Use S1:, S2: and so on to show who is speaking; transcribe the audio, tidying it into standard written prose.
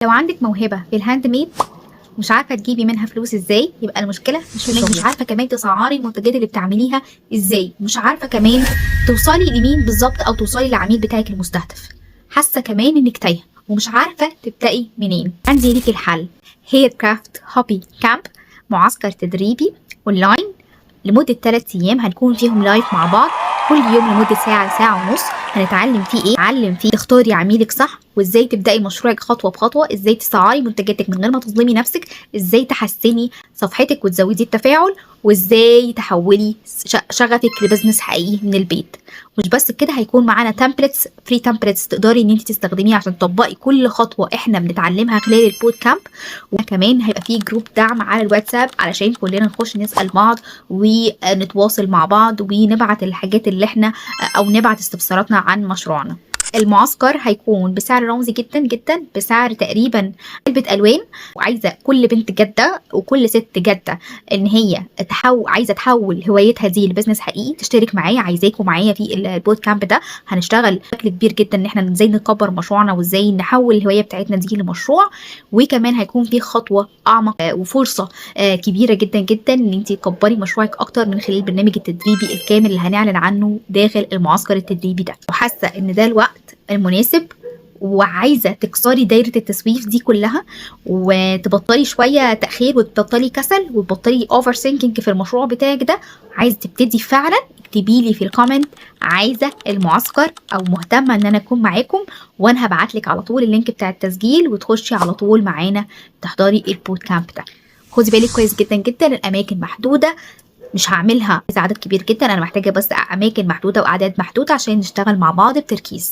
S1: لو عندك موهبة في الهاند ميد مش عارفة تجيبي منها فلوس ازاي، يبقى المشكلة مش انك مش عارفة كمان تسعري المنتجات اللي بتعمليها ازاي، مش عارفة كمان توصلي لمين بالظبط او توصلي للعميل بتاعك المستهدف، حاسة كمان انك تايهة ومش عارفة تبدأي منين. عندي ليكي الحل، هير كرافت هوبي كامب، معسكر تدريبي اونلاين لمدة 3 أيام هنكون فيهم لايف مع بعض كل يوم لمدة ساعة ساعة ونص. هنتعلم فيه ايه؟ هنتعلم فيه تختاري عميلك صح، وازاي تبدأي مشروعك خطوة بخطوة، ازاي تسعري منتجاتك من غير ما تظلمي نفسك، ازاي تحسني صفحتك وتزودي التفاعل، وازاي تحولي شغفك لبزنس حقيقي من البيت. مش بس كده، هيكون معانا تمبلتس، فري تمبلتس تقدري ان انت تستخدميها عشان تطبقي كل خطوة احنا بنتعلمها خلال البوت كامب. وكمان هيبقى فيه جروب دعم على الواتساب علشان كلنا نخش نسأل بعض ونتواصل مع بعض ونبعت الحاجات اللي احنا او نبعت استفساراتنا عن مشروعنا. المعسكر هيكون بسعر رمزي جدا جدا، بسعر تقريبا علبة الوان. وعايزه كل بنت جده وكل ست جده ان هي عايزه تحول هوايتها دي لبزنس حقيقي تشترك معايا. عايزاكم معايا في البوت كامب ده، هنشتغل بشكل كبير جدا ان احنا ازاي نكبر مشروعنا وازاي نحول الهوايه بتاعتنا دي لمشروع. وكمان هيكون في خطوه اعمق وفرصه كبيره جدا جدا ان انت تكبري مشروعك اكتر من خلال البرنامج التدريبي الكامل اللي هنعلن عنه داخل المعسكر التدريبي ده. وحاسه ان ده الوقت المناسب وعايزه تكسري دايره التسويف دي كلها وتبطلي شويه تاخير وتبطلي كسل وتبطلي اوفر ثينكينج في المشروع بتاعك ده، عايزه تبتدي فعلا، اكتبي لي في الكومنت عايزه المعسكر او مهتمه ان انا اكون معاكم، وانا هبعت لك على طول اللينك بتاع التسجيل وتخشي على طول معانا تحضري البوت كامب ده. خدي بالك كويس جدا جدا، الاماكن محدوده، مش هعملها عدد كبير جدا، انا محتاجه بس اماكن محدوده واعداد محدوده عشان نشتغل مع بعض بتركيز.